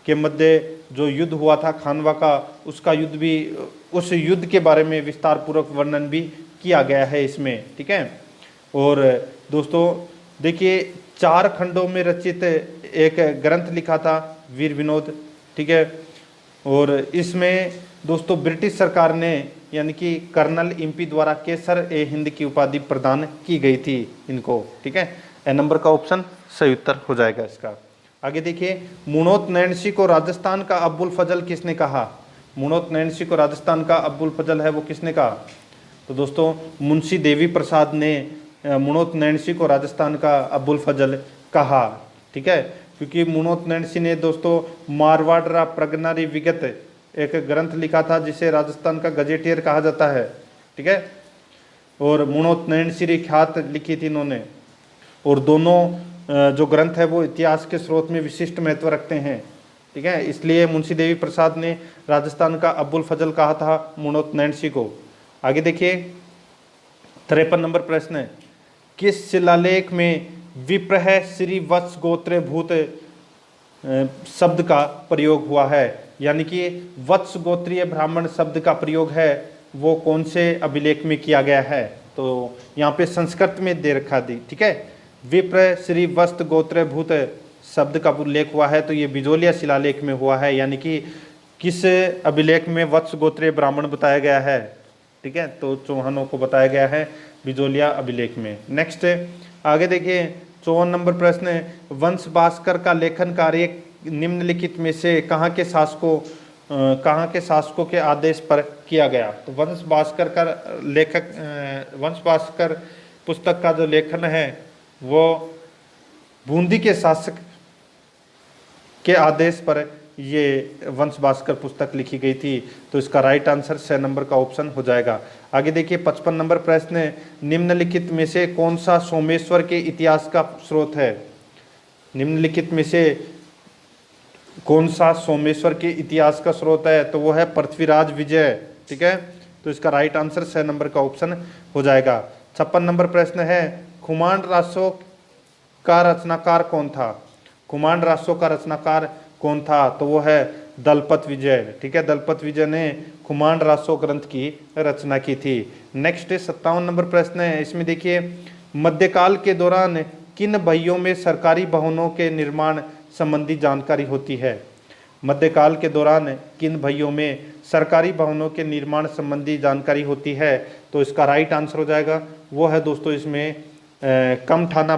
के मध्य जो युद्ध हुआ था खानवा का, उसका युद्ध भी, उस युद्ध के बारे में विस्तार पूर्वक वर्णन भी किया गया है इसमें। ठीक है। और दोस्तों देखिए 4 खंडों में रचित एक ग्रंथ लिखा था वीर विनोद। ठीक है। और इसमें दोस्तों ब्रिटिश सरकार ने यानी कि कर्नल इम्पी द्वारा केसर ए हिंद की उपाधि प्रदान की गई थी इनको। ठीक है। ए नंबर का ऑप्शन सही उत्तर हो जाएगा इसका। आगे देखिए, मुनोत नैणसी को राजस्थान का अब्बुल फजल किसने कहा? मुनोत नैणसी को राजस्थान का अब्बुल फजल है वो किसने कहा? तो दोस्तों मुंशी देवी प्रसाद ने मुनोत नैणसी को राजस्थान का अब्बुल फजल कहा। ठीक है। क्योंकि मुनोत नैणसी ने दोस्तों मारवाड़ प्रगनारी विगत एक ग्रंथ लिखा था जिसे राजस्थान का गजेटियर कहा जाता है। ठीक है। और मुनोत नैणसी ख्यात लिखी थी इन्होंने। और दोनों जो ग्रंथ है वो इतिहास के स्रोत में विशिष्ट महत्व रखते हैं। ठीक है। इसलिए मुंशी देवी प्रसाद ने राजस्थान का अब्बुल फजल कहा था मुनोत नैणसी को। आगे देखिए 53 नंबर प्रश्न है, किस शिलालेख में विप्रह श्री वत्स गोत्र भूत शब्द का प्रयोग हुआ है? यानी कि वत्स गोत्रीय ब्राह्मण शब्द का प्रयोग है वो कौन से अभिलेख में किया गया है? तो यहाँ पे संस्कृत में दे रखा दी। ठीक है। विप्र श्री वस्त गोत्र भूत शब्द का उल्लेख हुआ है तो ये बिजोलिया शिलालेख में हुआ है। यानी कि किस अभिलेख में वत्स गोत्रीय ब्राह्मण बताया गया है? ठीक है। तो चौहानों को बताया गया है बिजोलिया अभिलेख में। नेक्स्ट आगे देखिए 54 नंबर प्रश्न है, वंश भास्कर का लेखन कार्य निम्नलिखित में से कहाँ के शासकों के आदेश पर किया गया? तो वंश भास्कर का वंश भास्कर पुस्तक का जो लेखन है वो बूंदी के शासक के आदेश पर ये वंश भास्कर पुस्तक लिखी गई थी। तो इसका राइट आंसर 6 नंबर का ऑप्शन हो जाएगा। आगे देखिए 55 नंबर प्रश्न है, निम्नलिखित में से कौन सा सोमेश्वर के इतिहास का स्रोत है? निम्नलिखित में से कौन सा सोमेश्वर के इतिहास का स्रोत है? तो वो है पृथ्वीराज विजय। ठीक है। तो इसका राइट आंसर 6 नंबर का ऑप्शन हो जाएगा। 56 नंबर प्रश्न है, खुमान रासों का रचनाकार कौन था? खुमान रासों का रचनाकार कौन था? तो वो है दलपत विजय। ठीक है। दलपत विजय ने खुमान रासो ग्रंथ की रचना की थी। नेक्स्ट 57 नंबर प्रश्न है, इसमें देखिए मध्यकाल के दौरान किन भइयों में सरकारी भवनों के निर्माण संबंधी जानकारी होती है? मध्यकाल के दौरान किन भइयों में सरकारी भवनों के निर्माण संबंधी जानकारी होती है? तो इसका राइट आंसर हो जाएगा वो है दोस्तों इसमें कमठाना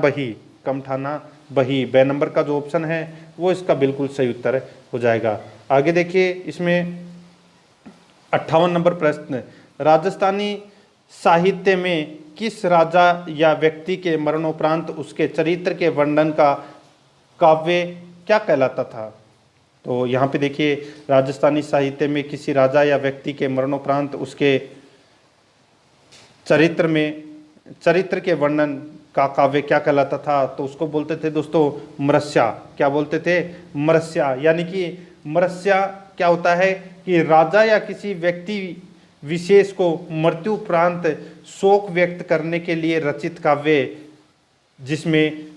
बही। बे नंबर का जो ऑप्शन है वो इसका बिल्कुल सही उत्तर हो जाएगा। आगे देखिए इसमें 58 नंबर प्रश्न, राजस्थानी साहित्य में किस राजा या व्यक्ति के मरणोपरांत उसके चरित्र के वर्णन का काव्य क्या कहलाता था? तो यहाँ पे देखिए राजस्थानी साहित्य में किसी राजा या व्यक्ति के मरणोपरांत उसके चरित्र के वर्णन का काव्य क्या कहलाता था? तो उसको बोलते थे दोस्तों मरस्या। क्या बोलते थे? मरस्या। यानी कि मरस्या क्या होता है कि राजा या किसी व्यक्ति विशेष को मृत्यु उपरांत शोक व्यक्त करने के लिए रचित काव्य जिसमें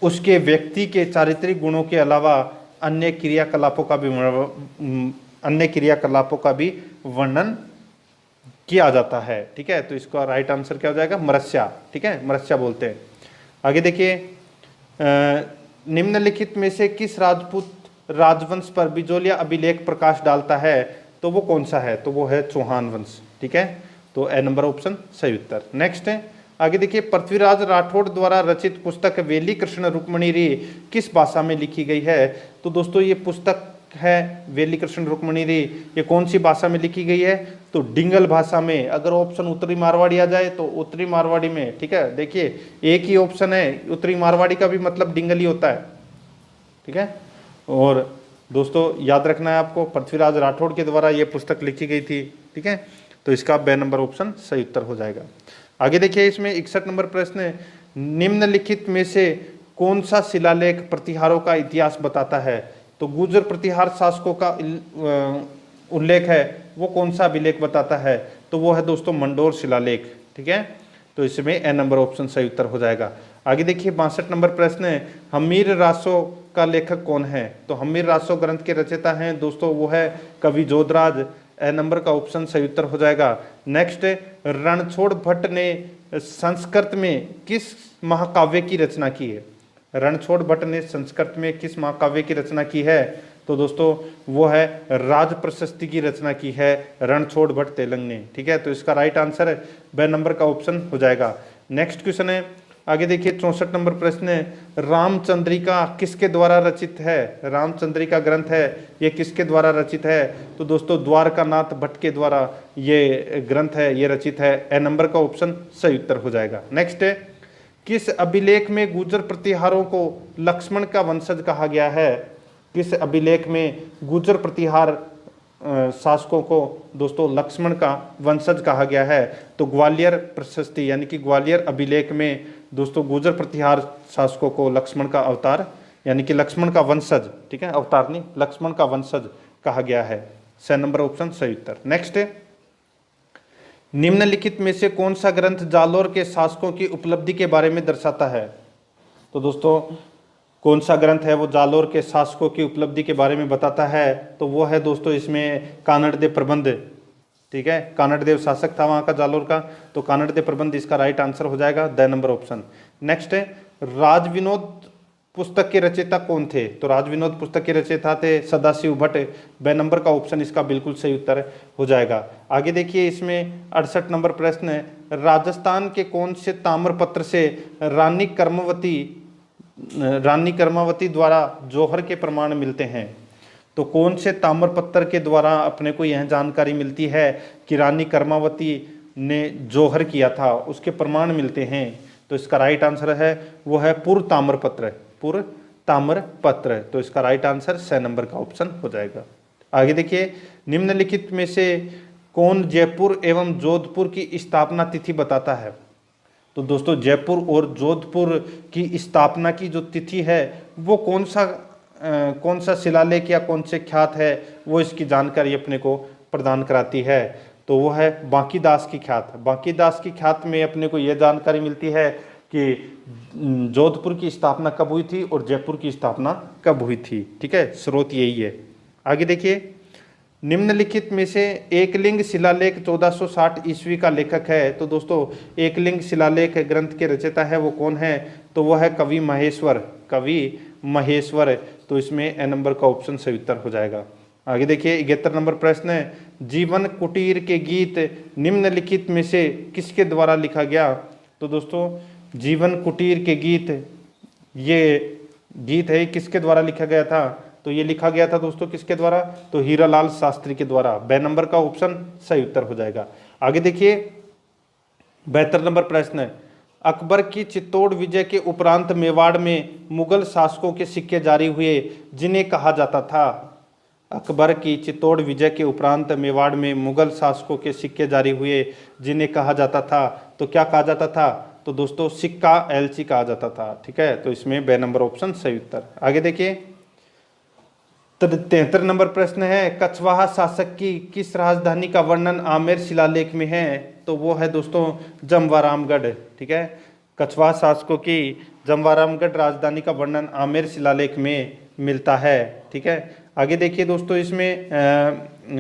उसके व्यक्ति के चारित्रिक गुणों के अलावा अन्य क्रियाकलापों का भी वर्णन किया जाता है। ठीक है। तो इसका राइट आंसर क्या हो जाएगा? मरस्या। ठीक है। मरस्या बोलते हैं। आगे देखिए निम्नलिखित में से किस राजपूत राजवंश पर बिजोलिया अभिलेख प्रकाश डालता है? तो वो कौन सा है? तो वो है चौहान वंश। ठीक है। तो ए नंबर ऑप्शन सही उत्तर। नेक्स्ट है आगे देखिए पृथ्वीराज राठौड़ द्वारा रचित पुस्तक वेली कृष्ण रुक्मणी री किस भाषा में लिखी गई है? तो दोस्तों ये पुस्तक है वेली कृष्ण रुक्मणी री, ये कौन सी भाषा में लिखी गई है? तो डिंगल भाषा में। अगर ऑप्शन उत्तरी मारवाड़ी आ जाए तो उत्तरी मारवाड़ी में। ठीक है। देखिए एक ही ऑप्शन है, उत्तरी मारवाड़ी का भी मतलब डिंगल ही होता है। ठीक है। और दोस्तों याद रखना है आपको पृथ्वीराज राठौड़ के द्वारा ये पुस्तक लिखी गई थी। ठीक है। तो इसका बे नंबर ऑप्शन सही उत्तर हो जाएगा। आगे देखिए इसमें 61 नंबर प्रश्न है, निम्नलिखित में से कौन सा शिलालेख प्रतिहारों का इतिहास बताता है? तो गुर्जर प्रतिहार शासकों का उल्लेख है वो कौन सा अभिलेख बताता है, तो वो है दोस्तों मंडोर शिलालेख। ठीक है, तो इसमें ए नंबर ऑप्शन सही उत्तर हो जाएगा। आगे देखिए 62 नंबर प्रश्न है, हमीर रासो का लेखक कौन है, तो हमीर रासो ग्रंथ के रचयिता हैं दोस्तों वो है कवि जोधराज, ए नंबर का ऑप्शन सही उत्तर हो जाएगा। नेक्स्ट, रणछोड़ भट्ट ने संस्कृत में किस महाकाव्य की रचना की है, रणछोड़ भट्ट ने संस्कृत में किस महाकाव्य की रचना की है, तो दोस्तों वो है राज प्रशस्ति की रचना की है रणछोड़ भट्ट तेलंग ने। ठीक है, तो इसका राइट आंसर बे नंबर का ऑप्शन हो जाएगा। नेक्स्ट क्वेश्चन है, आगे देखिए 64 नंबर प्रश्न है, रामचंद्रिका किसके द्वारा रचित है, रामचंद्रिका ग्रंथ है ये किसके द्वारा रचित है, तो दोस्तों द्वारकानाथ भट्ट के द्वारा ये ग्रंथ है ये रचित है, ए नंबर का ऑप्शन सही उत्तर हो जाएगा। नेक्स्ट है, किस अभिलेख में गुर्जर प्रतिहारों को लक्ष्मण का वंशज कहा गया है, किस अभिलेख में गुर्जर प्रतिहार शासकों को दोस्तों लक्ष्मण का वंशज कहा गया है, तो ग्वालियर प्रशस्ति यानी कि ग्वालियर अभिलेख में दोस्तों गुर्जर प्रतिहार शासकों को लक्ष्मण का अवतार यानी कि लक्ष्मण का वंशज, ठीक है अवतार नहीं लक्ष्मण का वंशज कहा गया है, स नंबर ऑप्शन सही उत्तर। नेक्स्ट है, निम्नलिखित में से कौन सा ग्रंथ जालोर के शासकों की उपलब्धि के बारे में दर्शाता है, तो दोस्तों कौन सा ग्रंथ है वो जालोर के शासकों की उपलब्धि के बारे में बताता है, तो वो है दोस्तों इसमें कानड़देव प्रबंध। ठीक है, कानड़देव शासक था वहाँ का जालोर का, तो कानड़देव प्रबंध इसका राइट आंसर हो जाएगा, द नंबर ऑप्शन। नेक्स्ट है, राजविनोद पुस्तक के रचयिता कौन थे, तो राजविनोद पुस्तक के रचयिता थे सदाशिव भट्ट, ब नंबर का ऑप्शन इसका बिल्कुल सही उत्तर हो जाएगा। आगे देखिए इसमें 68 नंबर प्रश्न है, राजस्थान के कौन से ताम्रपत्र से रानी कर्मावती द्वारा जौहर के प्रमाण मिलते हैं, तो कौन से ताम्रपत्र के द्वारा अपने को यह जानकारी मिलती है कि रानी कर्मावती ने जौहर किया था उसके प्रमाण मिलते हैं, तो इसका राइट आंसर है वो है पूर्व ताम्रपत्र, तो इसका राइट आंसर स नंबर का ऑप्शन हो जाएगा। आगे देखिए, निम्नलिखित में से कौन जयपुर एवं जोधपुर की स्थापना तिथि बताता है, तो दोस्तों जयपुर और जोधपुर की स्थापना की जो तिथि है वो कौन सा शिलालेख या कौन से ख्यात है वो इसकी जानकारी अपने को प्रदान कराती है, तो वो है बांकीदास की ख्यात। बांकीदास की ख्यात में अपने को यह जानकारी मिलती है कि जोधपुर की स्थापना कब हुई थी और जयपुर की स्थापना कब हुई थी। ठीक है, स्रोत यही है। आगे देखिए, निम्नलिखित में से एकलिंग शिलालेख 1460 ईस्वी का लेखक है, तो दोस्तों एकलिंग शिलालेख ग्रंथ के रचयिता है वो कौन है, तो वो है कवि महेश्वर, तो इसमें ए नंबर का ऑप्शन सही उत्तर हो जाएगा। आगे देखिए 71 नंबर प्रश्न है, जीवन कुटीर के गीत निम्नलिखित में से किसके द्वारा लिखा गया, तो दोस्तों जीवन कुटीर के गीत ये गीत है किसके द्वारा लिखा गया था, तो ये लिखा गया था दोस्तों किसके द्वारा, तो हीरालाल शास्त्री के द्वारा, बे नंबर का ऑप्शन सही उत्तर हो जाएगा। आगे देखिए 72 नंबर प्रश्न है, अकबर की चित्तौड़ विजय के उपरांत मेवाड़ में मुगल शासकों के सिक्के जारी हुए जिन्हें कहा जाता था, अकबर की चित्तौड़ विजय के उपरांत मेवाड़ में मुगल शासकों के सिक्के जारी हुए जिन्हें कहा जाता था, तो क्या कहा जाता था, तो दोस्तों सिक्का एलची कहा जाता था। ठीक है, तो इसमें बे नंबर ऑप्शन सही उत्तर। आगे देखिए 73 नंबर प्रश्न है, कछवाहा शासक की किस राजधानी का वर्णन आमेर शिलालेख में है, तो वो है दोस्तों जमवारामगढ़। ठीक है, कछवाहा शासकों की जमवारामगढ़ राजधानी का वर्णन आमेर शिलालेख में मिलता है। ठीक है, आगे देखिए दोस्तों इसमें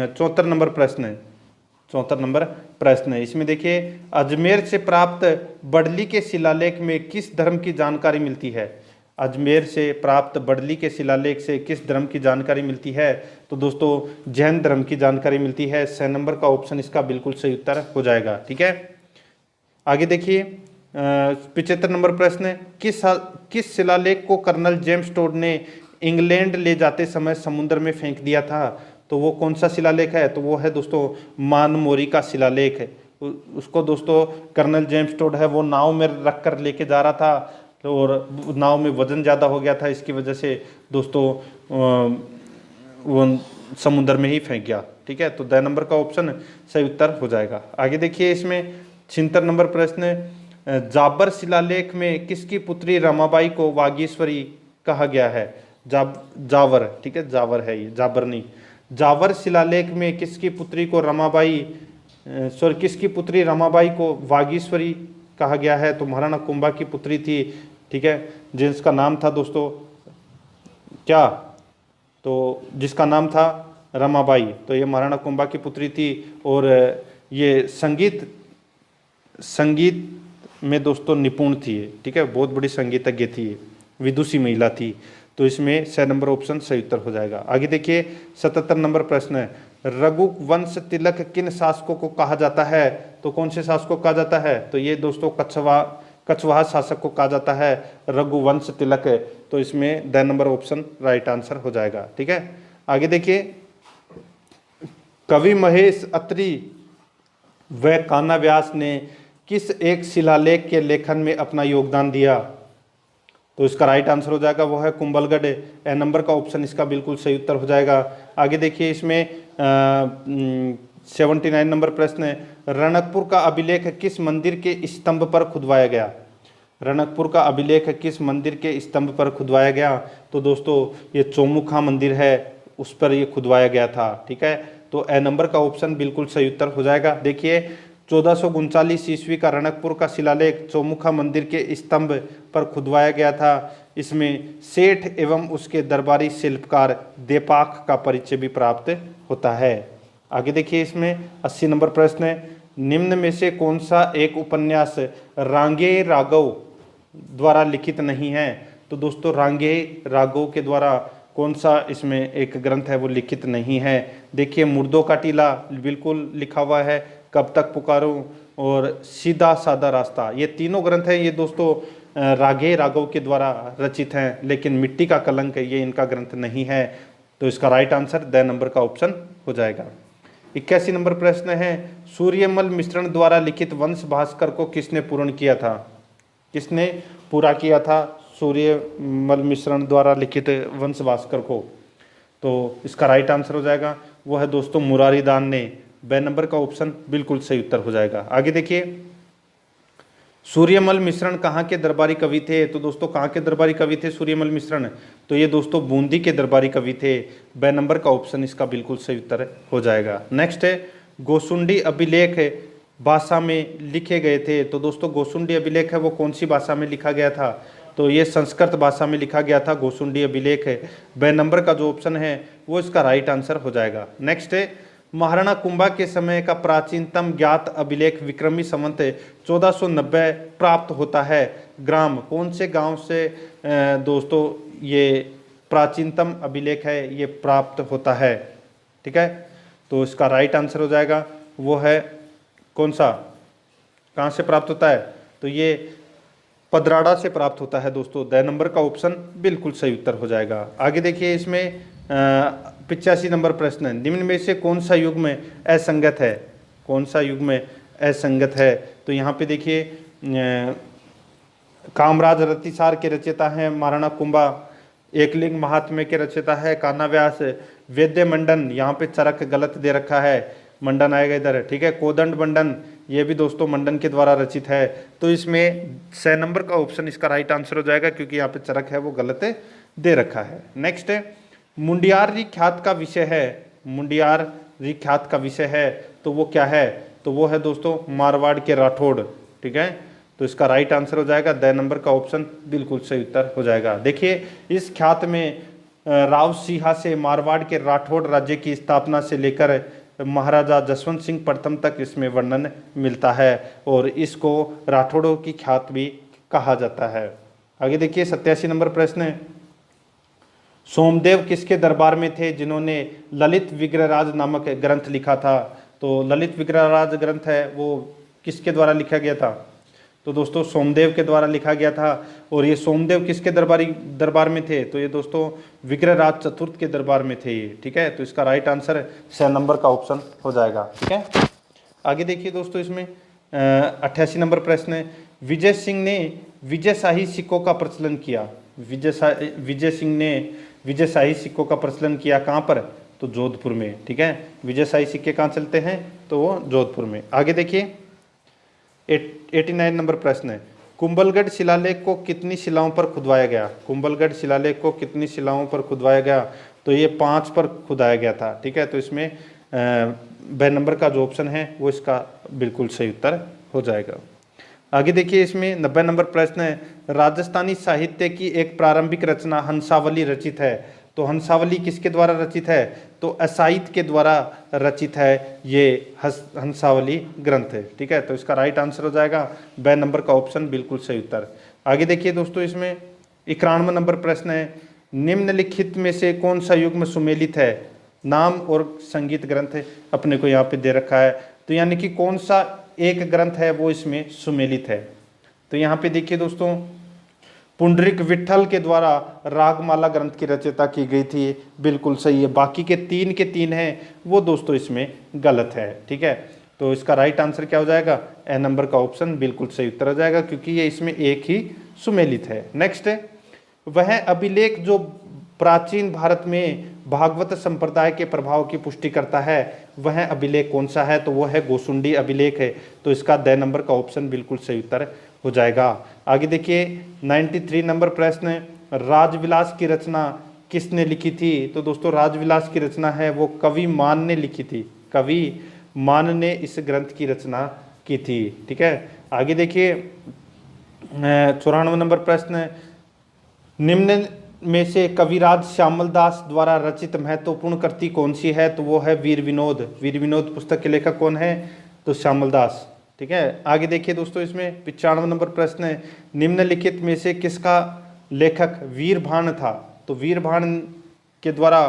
74 नंबर प्रश्न है, 74 नंबर प्रश्न है, इसमें देखिए अजमेर से प्राप्त बडली के शिलालेख में किस धर्म की जानकारी मिलती है, अजमेर से प्राप्त बडली के शिलालेख से किस धर्म की जानकारी मिलती है, तो दोस्तों जैन धर्म की जानकारी मिलती है, स नंबर का ऑप्शन इसका बिल्कुल सही उत्तर हो जाएगा। ठीक है, आगे देखिए 75 नंबर प्रश्न है, किस शिलालेख को कर्नल जेम्स टोड ने इंग्लैंड ले जाते समय समुद्र में फेंक दिया था, तो वो कौन सा शिलालेख है, तो वो है दोस्तों मानमोरी का शिलालेख है। उसको दोस्तों कर्नल जेम्स टोड है वो नाव में रख कर लेके जा रहा था और नाव में वजन ज़्यादा हो गया था, इसकी वजह से दोस्तों वो समुद्र में ही फेंक गया। ठीक है, तो द नंबर का ऑप्शन सही उत्तर हो जाएगा। आगे देखिए इसमें 76 नंबर प्रश्न, जाबर शिलालेख में किसकी पुत्री रमाबाई को वागीश्वरी कहा गया है, जावर, ठीक है, जावर है ये, जाबर नहीं। जावर शिलालेख में किसकी पुत्री को रमाबाई किसकी पुत्री रमाबाई को वागीश्वरी कहा गया है? तो महाराणा कुंभा की पुत्री थी, ठीक है, जिसका नाम था दोस्तों क्या, तो जिसका नाम था रमाबाई। तो ये महाराणा कुंभा की पुत्री थी। और ये संगीत में दोस्तों निपुण थी, ठीक है, बहुत बड़ी संगीतज्ञ थी, विदुषी महिला थी। तो इसमें 6 नंबर ऑप्शन सही उत्तर हो जाएगा। आगे देखिए 77 नंबर प्रश्न है, रघुवंश तिलक किन शासकों को कहा जाता है? तो कौन से शासक को कहा जाता है? तो ये दोस्तों कछवाहा शासक को कहा जाता है रघुवंश तिलक। तो इसमें 10 नंबर ऑप्शन राइट आंसर हो जाएगा, ठीक है। आगे देखिए कवि महेश अत्री व कान्हा व्यास ने किस एक शिलालेख के लेखन में अपना योगदान दिया? तो इसका राइट आंसर हो जाएगा वो है कुंभलगढ़। ए नंबर का ऑप्शन इसका बिल्कुल सही उत्तर हो जाएगा। आगे देखिए इसमें 79 नंबर प्रश्न है, रणकपुर का अभिलेख किस मंदिर के स्तंभ पर खुदवाया गया? रणकपुर का अभिलेख किस मंदिर के स्तंभ पर खुदवाया गया? तो दोस्तों ये चौमुखा मंदिर है, उस पर ये खुदवाया गया था, ठीक है। तो ए नंबर का ऑप्शन बिल्कुल सही उत्तर हो जाएगा। देखिए 1439 ईस्वी का रणकपुर का शिलालेख चौमुखा मंदिर के स्तंभ पर खुदवाया गया था। इसमें सेठ एवं उसके दरबारी शिल्पकार देपाक का परिचय भी प्राप्त होता है। आगे देखिए इसमें 80 नंबर प्रश्न है, निम्न में से कौन सा एक उपन्यास रांगे राघव द्वारा लिखित नहीं है? तो दोस्तों रांगे राघव के द्वारा कौन सा इसमें एक ग्रंथ है वो लिखित नहीं है? देखिए मुर्दों का टीला बिल्कुल लिखा हुआ है, कब तक पुकारूं और सीधा साधा रास्ता, ये तीनों ग्रंथ हैं ये दोस्तों राघे राघव के द्वारा रचित हैं, लेकिन मिट्टी का कलंक ये इनका ग्रंथ नहीं है। तो इसका राइट आंसर 10 नंबर का ऑप्शन हो जाएगा। 81 नंबर प्रश्न है, सूर्यमल मिश्रण द्वारा लिखित वंश भास्कर को किसने पूर्ण किया था? किसने पूरा किया था सूर्यमल मिश्रण द्वारा लिखित वंश भास्कर को? तो इसका राइट आंसर हो जाएगा वो है दोस्तों मुरारी दान ने। 2 नंबर का ऑप्शन बिल्कुल सही उत्तर हो जाएगा। आगे देखिए सूर्यमल मिश्रण कहाँ के दरबारी कवि थे? तो दोस्तों कहाँ के दरबारी कवि थे सूर्यमल मिश्रण? तो ये दोस्तों बूंदी के दरबारी कवि थे। 2 नंबर का ऑप्शन इसका बिल्कुल सही उत्तर हो जाएगा। नेक्स्ट है गोसुंडी अभिलेख भाषा में लिखे गए थे। तो दोस्तों गोसुंडी अभिलेख है वो कौन सी भाषा में लिखा गया था? तो ये संस्कृत भाषा में लिखा गया था गोसुंडी अभिलेख है। 2 नंबर का जो ऑप्शन है वो इसका राइट आंसर हो जाएगा। नेक्स्ट है महाराणा कुंभा के समय का प्राचीनतम ज्ञात अभिलेख विक्रमी संवत 1490 प्राप्त होता है। ग्राम कौन से गांव से दोस्तों ये प्राचीनतम अभिलेख है ये प्राप्त होता है, ठीक है। तो इसका राइट आंसर हो जाएगा वो है कौन सा, कहाँ से प्राप्त होता है? तो ये पदराड़ा से प्राप्त होता है दोस्तों। 2 नंबर का ऑप्शन बिल्कुल सही उत्तर हो जाएगा। आगे देखिए इसमें 85 नंबर प्रश्न है, निम्न में से कौन सा युग में असंगत है? कौन सा युग में असंगत है? तो यहाँ पे देखिए कामराज रतिसार के रचयिता हैं महाराणा कुंभा, एकलिंग महात्म्य के रचयिता है कान्हा व्यास, वेद्य मंडन, यहाँ पे चरक गलत दे रखा है, मंडन आएगा इधर, ठीक है। कोदंड मंडन ये भी दोस्तों मंडन के द्वारा रचित है। तो इसमें 6 नंबर का ऑप्शन इसका राइट आंसर हो जाएगा क्योंकि यहाँ पे चरक है वो गलत दे रखा है। नेक्स्ट है मुंडियार ख्यात का विषय है, मुंडियार ख्यात का विषय है तो वो क्या है? तो वो है दोस्तों मारवाड़ के राठौड़, ठीक है। तो इसका राइट आंसर हो जाएगा 2 नंबर का ऑप्शन बिल्कुल सही उत्तर हो जाएगा। देखिए इस ख्यात में राव सिंहा से मारवाड़ के राठौड़ राज्य की स्थापना से लेकर महाराजा जसवंत सिंह प्रथम तक इसमें वर्णन मिलता है और इसको राठौड़ों की ख्यात भी कहा जाता है। आगे देखिए 87 नंबर प्रश्न है, सोमदेव किसके दरबार में थे जिन्होंने ललित विग्रहराज नामक ग्रंथ लिखा था? तो ललित विग्रहराज ग्रंथ है वो किसके द्वारा लिखा गया था? तो दोस्तों सोमदेव के द्वारा लिखा गया था। और ये सोमदेव किसके दरबार में थे? तो ये दोस्तों विग्रहराज चतुर्थ के दरबार में थे ये, ठीक है। तो इसका राइट आंसर 6 नंबर का ऑप्शन हो जाएगा, ठीक है। आगे देखिए दोस्तों इसमें 88 नंबर प्रश्न है, विजय सिंह ने विजयशाही सिक्कों का प्रचलन किया। विजय सिंह ने विजयशाही सिक्कों का प्रचलन किया कहाँ पर? तो जोधपुर में, ठीक है। विजयशाही सिक्के कहाँ चलते हैं? तो वो जोधपुर में। आगे देखिए 89 नंबर प्रश्न है, कुंभलगढ़ शिलालेख को कितनी शिलाओं पर खुदवाया गया? कुंभलगढ़ शिलालेख को कितनी शिलाओं पर खुदवाया गया? तो ये 5 पर खुदाया गया था। ठीक है, तो इसमें ब नंबर का जो ऑप्शन है वो इसका बिल्कुल सही उत्तर हो जाएगा। आगे देखिए, इसमें 90 नंबर प्रश्न है, राजस्थानी साहित्य की एक प्रारंभिक रचना हंसावली रचित है। तो हंसावली किसके द्वारा रचित है? तो असाइद के द्वारा रचित है ये हंसावली ग्रंथ है। ठीक है, तो इसका राइट आंसर हो जाएगा ब नंबर का ऑप्शन बिल्कुल सही उत्तर। आगे देखिए दोस्तों, इसमें 91 नंबर प्रश्न है, निम्नलिखित में से कौन सा युग्म सुमेलित है? नाम और संगीत ग्रंथ है, अपने को यहाँ पे दे रखा है, तो यानी कि कौन सा एक ग्रंथ है वो इसमें सुमेलित है? तो यहाँ पे देखिए दोस्तों, पुंडरीक विठल के द्वारा रागमाला ग्रंथ की रचना की गई थी, बिल्कुल सही है। बाकी के 3 के 3 हैं वो दोस्तों इसमें गलत है। ठीक है, तो इसका राइट आंसर क्या हो जाएगा? ए नंबर का ऑप्शन बिल्कुल सही उत्तर हो जाएगा, क्योंकि ये इसमें एक ही सुमेलित है। नेक्स्ट है, वह अभिलेख जो प्राचीन भारत में भागवत संप्रदाय के प्रभाव की पुष्टि करता है, वह अभिलेख कौन सा है? तो वो है गोसुंडी अभिलेख है। तो इसका द नंबर का ऑप्शन बिल्कुल सही उत्तर हो जाएगा। आगे देखिए, 93 नंबर प्रश्न, राजविलास की रचना किसने लिखी थी? तो दोस्तों, राजविलास की रचना है वो कवि मान ने लिखी थी। कवि मान ने इस ग्रंथ की रचना की थी। ठीक है, आगे देखिए, 94 नंबर प्रश्न, निम्न में से कविराज श्यामल दास द्वारा रचित महत्वपूर्ण कृति कौन सी है? तो वो है वीर विनोद। वीर विनोद पुस्तक के लेखक कौन है? तो श्यामल दास। ठीक है, आगे देखिए दोस्तों, इसमें 95 नंबर प्रश्न है, निम्नलिखित में से किसका लेखक वीरभान था? तो वीरभान के द्वारा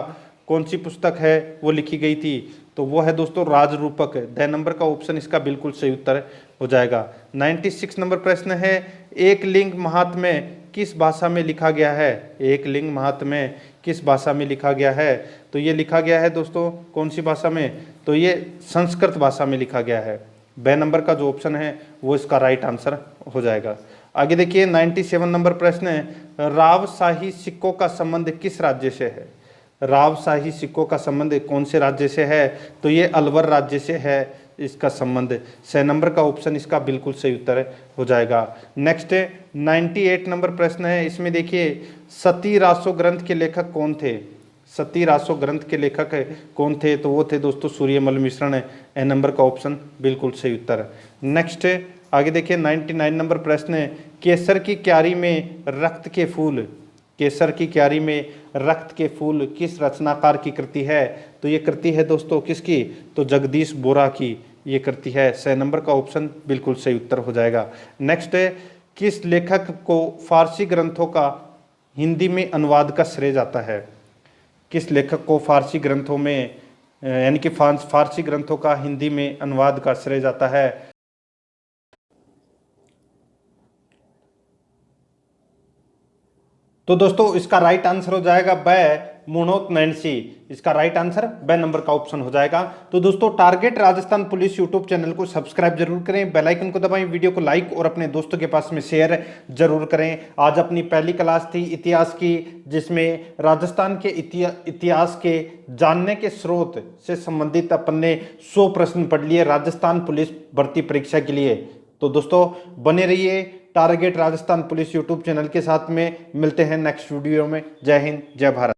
कौन सी पुस्तक है वो लिखी गई थी? तो वो है दोस्तों राजरूपक। द नंबर का ऑप्शन इसका बिल्कुल सही उत्तर हो जाएगा। 96 नंबर प्रश्न है, एक लिंग महात्म्य किस भाषा में लिखा गया है? एक लिंग महात्म्य किस भाषा में लिखा गया है? तो ये लिखा गया है दोस्तों कौन सी भाषा में? तो ये संस्कृत भाषा में लिखा गया है। ब नंबर का जो ऑप्शन है वो इसका राइट आंसर हो जाएगा। आगे देखिए, 97 नंबर प्रश्न है, रावशाही सिक्कों का संबंध किस राज्य से है? रावशाही सिक्कों का संबंध कौन से राज्य से है? तो ये अलवर राज्य से है इसका संबंध। 6 नंबर का ऑप्शन इसका बिल्कुल सही उत्तर हो जाएगा। नेक्स्ट 98 नंबर प्रश्न है, इसमें देखिए, सती रासो ग्रंथ के लेखक कौन थे? सती रासो ग्रंथ के लेखक कौन थे? तो वो थे दोस्तों सूर्यमल मिश्रण। ए नंबर का ऑप्शन बिल्कुल सही उत्तर। नेक्स्ट आगे देखिए, 99 नंबर प्रश्न है, केसर की क्यारी में रक्त के फूल, केसर की क्यारी में रक्त के फूल किस रचनाकार की कृति है? तो ये कृति है दोस्तों किसकी? तो जगदीश बोरा की ये कृति है। 6 नंबर का ऑप्शन बिल्कुल सही उत्तर हो जाएगा। नेक्स्ट है, किस लेखक को फारसी ग्रंथों का हिंदी में अनुवाद का श्रेय जाता है? किस लेखक को फारसी ग्रंथों में यानी कि फारसी ग्रंथों का हिंदी में अनुवाद का श्रेय जाता है? तो दोस्तों इसका राइट आंसर हो जाएगा ब मुनोत नैन्सी। इसका राइट आंसर ब नंबर का ऑप्शन हो जाएगा। तो दोस्तों target Rajasthan police YouTube channel को सब्सक्राइब जरूर करें, बेल आइकन को दबाएं, वीडियो को लाइक और अपने दोस्तों के पास में शेयर जरूर करें। आज अपनी पहली क्लास थी इतिहास की, जिसमें राजस्थान के इतिहास के जानने के स्रोत से संबंधित अपन ने 100 प्रश्न पढ़ लिए राजस्थान पुलिस भर्ती परीक्षा के लिए। तो दोस्तों बने रहिए target Rajasthan police YouTube channel के साथ में। मिलते हैं नेक्स्ट वीडियो में। जय हिंद, जय भारत।